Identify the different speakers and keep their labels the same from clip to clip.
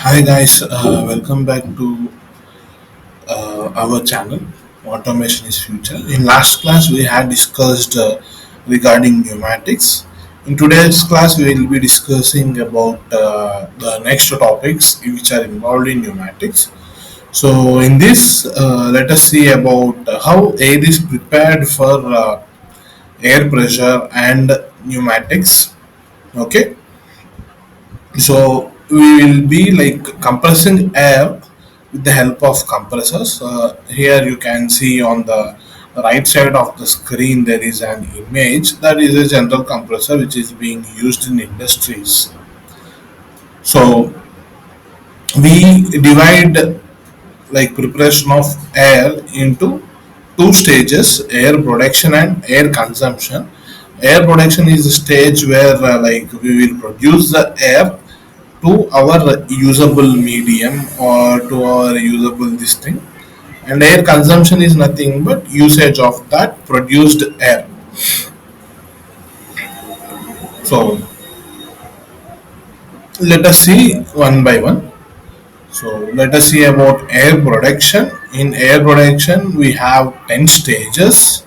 Speaker 1: Hi guys, welcome back to our channel. Automation is future. In last class, we had discussed regarding pneumatics. In today's class, we will be discussing about the next topics which are involved in pneumatics. So, in this, let us see about how air is prepared for air pressure and pneumatics. Okay, so we will be like compressing air with the help of compressors. Here you can see on the right side of the screen there is an image that is a general compressor which is being used in industries. So we divide like preparation of air into two stages: air production and air consumption. Air production is the stage where like we will produce the air to our usable medium or to our usable this thing, and air consumption is nothing but usage of that produced air. So let us see one by one. So let us see about air production. In air production we have 10 stages,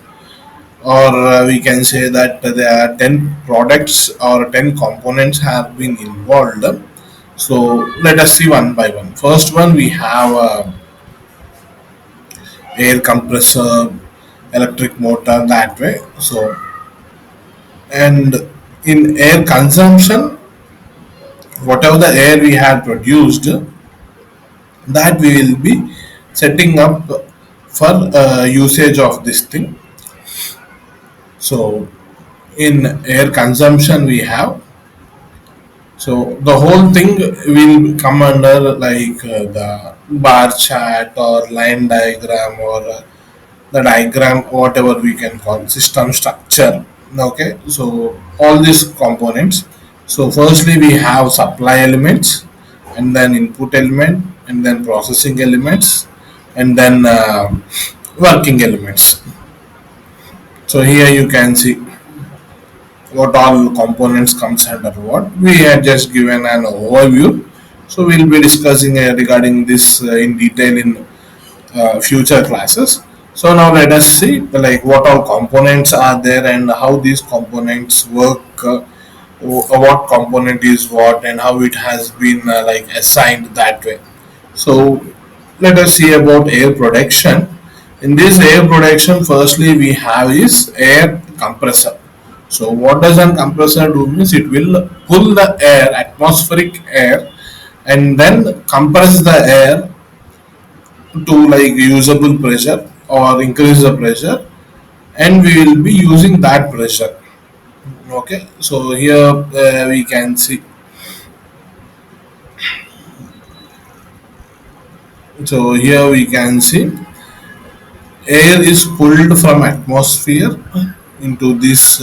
Speaker 1: or we can say that there are 10 products or 10 components have been involved. So let us see one by one. First one, we have air compressor, electric motor, that way. So, and in air consumption, whatever the air we have produced, that we will be setting up for usage of this thing. So in air consumption we have, so the whole thing will come under like the bar chart or line diagram, or the diagram, whatever we can call system structure. Okay, so all these components. So firstly we have supply elements, and then input element, and then processing elements, and then working elements. So here you can see what all components comes under what. We had just given an overview, so we'll be discussing regarding this in detail in future classes. So now let us see like what all components are there and how these components work, what component is what, and how it has been like assigned that way. So let us see about air production. In this air production, firstly we have is air compressor. So what does a compressor do means it will pull the air, atmospheric air, and then compress the air to like usable pressure or increase the pressure, and we will be using that pressure. Okay, so here we can see, so here we can see air is pulled from atmosphere into these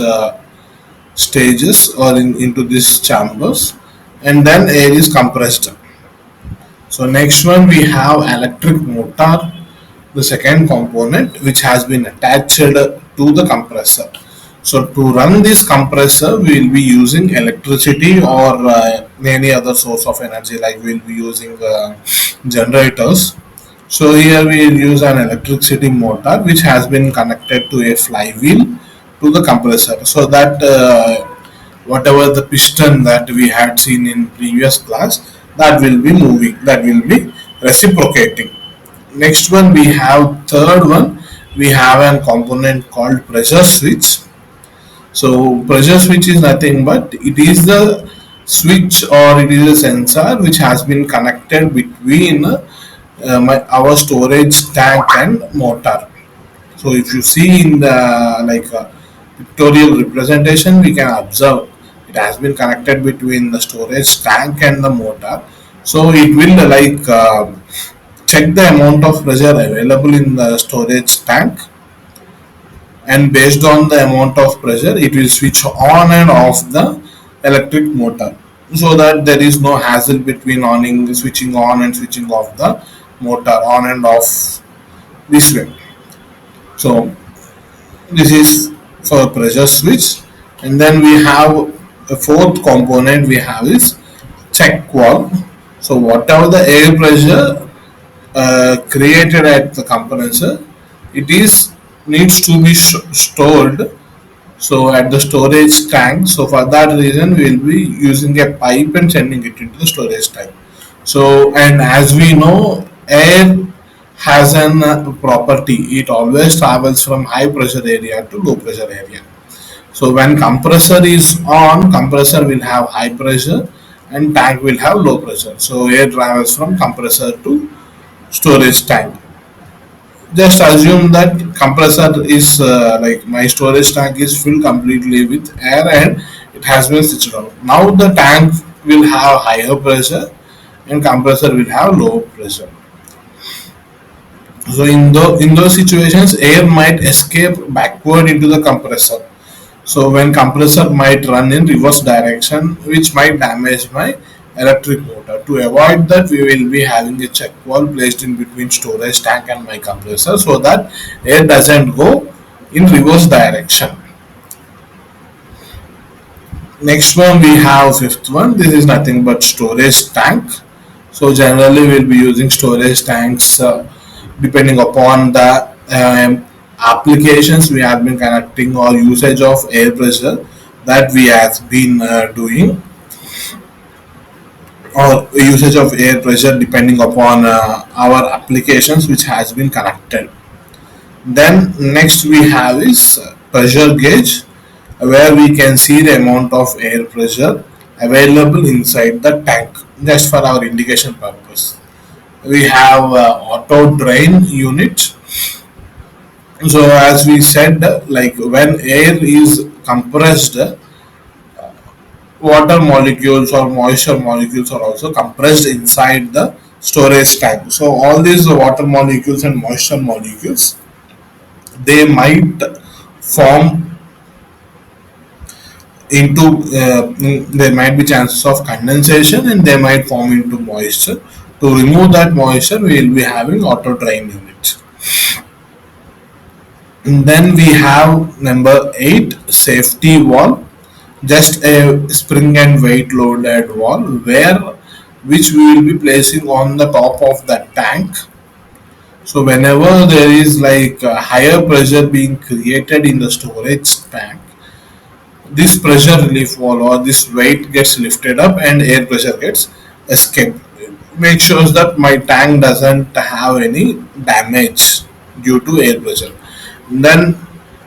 Speaker 1: stages, or into these chambers, and then air is compressed. So next one we have electric motor, the second component which has been attached to the compressor. So to run this compressor, we will be using electricity or any other source of energy, like we will be using generators. So here we will use an electricity motor which has been connected to a flywheel to the compressor, so that whatever the piston that we had seen in previous class, that will be moving, that will be reciprocating. Next one, we have third one, we have a component called pressure switch. So pressure switch is nothing but it is the switch, or it is a sensor which has been connected between our storage tank and motor. So if you see in the like pictorial representation, we can observe it has been connected between the storage tank and the motor. So it will check the amount of pressure available in the storage tank, and based on the amount of pressure it will switch on and off the electric motor, so that there is no hassle between switching on and switching off the motor on and off this way. So this is for pressure switch. And then we have a fourth component we have is check valve. So whatever the air pressure created at the compressor, it is needs to be stored, so at the storage tank. So for that reason we will be using a pipe and sending it into the storage tank. So, and as we know, air has an property, it always travels from high pressure area to low pressure area. So when compressor is on, compressor will have high pressure and tank will have low pressure. So air travels from compressor to storage tank. Just assume that compressor is like my storage tank is filled completely with air and it has been switched on. Now the tank will have higher pressure and compressor will have low pressure. So in those situations, air might escape backward into the compressor. So when compressor might run in reverse direction, which might damage my electric motor. To avoid that, we will be having a check valve placed in between storage tank and my compressor, so that air doesn't go in reverse direction. Next one we have fifth one. This is nothing but storage tank. So generally we'll be using storage tanks depending upon the applications we have been connecting or usage of air pressure that we have been doing, or usage of air pressure depending upon our applications which has been connected. Then next we have is pressure gauge, where we can see the amount of air pressure available inside the tank, just for our indication purpose. We have auto drain unit. So as we said, like when air is compressed, water molecules or moisture molecules are also compressed inside the storage tank. So all these water molecules and moisture molecules, they might form into there might be chances of condensation and they might form into moisture. To remove that moisture, we will be having auto drain unit. And then we have number 8, safety valve, just a spring and weight loaded valve, where which we will be placing on the top of the tank. So whenever there is like a higher pressure being created in the storage tank, this pressure relief valve or this weight gets lifted up and air pressure gets escaped. Make sure that my tank doesn't have any damage due to air pressure. Then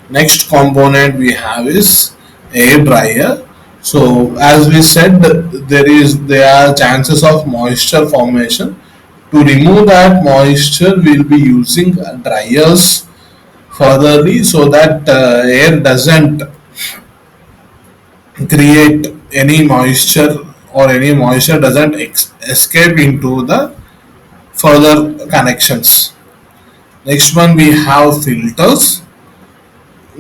Speaker 1: next component we have is air dryer. So as we said, there are chances of moisture formation. To remove that moisture, we'll be using dryers furtherly, so that air doesn't create any moisture, or any moisture doesn't escape into the further connections. Next one we have filters,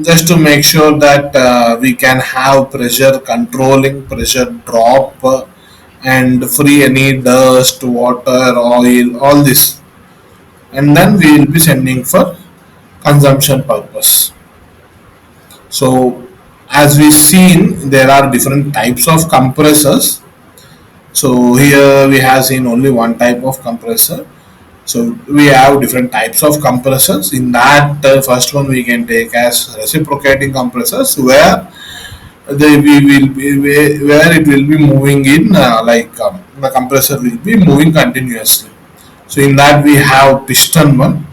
Speaker 1: just to make sure that we can have pressure controlling, pressure drop, and free any dust, water, oil, all this. And then we will be sending for consumption purpose. So as we seen, there are different types of compressors. So here we have seen only one type of compressor. So we have different types of compressors. In that first one we can take as reciprocating compressors, where we will be where it will be moving in the compressor will be moving continuously. So in that we have piston one.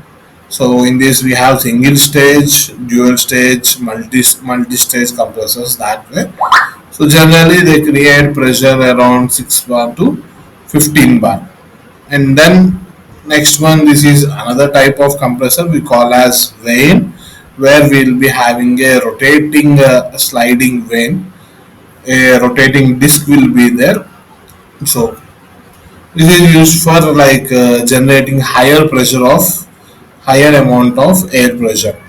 Speaker 1: So in this we have single stage, dual stage, multi stage compressors that way. So generally they create pressure around 6 bar to 15 bar. And then next one, this is another type of compressor we call as vane, where we will be having a rotating sliding vane. A rotating disc will be there. So this is used for like generating higher amount of air pressure.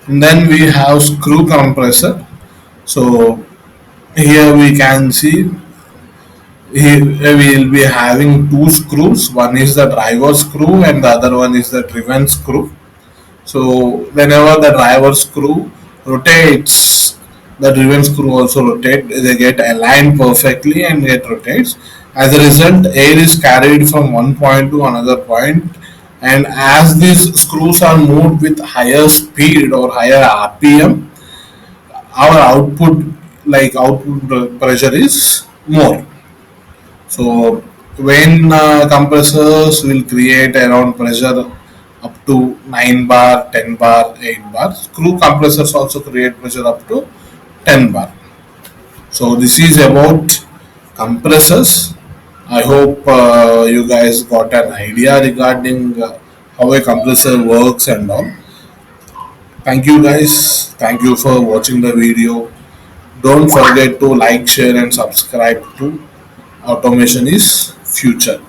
Speaker 1: And then we have screw compressor. So here we can see, here we will be having two screws. One is the driver screw and the other one is the driven screw. So whenever the driver screw rotates, the driven screw also rotate. They get aligned perfectly and it rotates. As a result, air is carried from one point to another point, and as these screws are moved with higher speed or higher RPM, our output, like output pressure, is more. So when compressors will create around pressure up to 9 bar, 10 bar, 8 bar. Screw compressors also create pressure up to 10 bar. So this is about compressors. I hope you guys got an idea regarding how a compressor works and all. Thank you guys. Thank you for watching the video. Don't forget to like, share and subscribe to Automation is Future.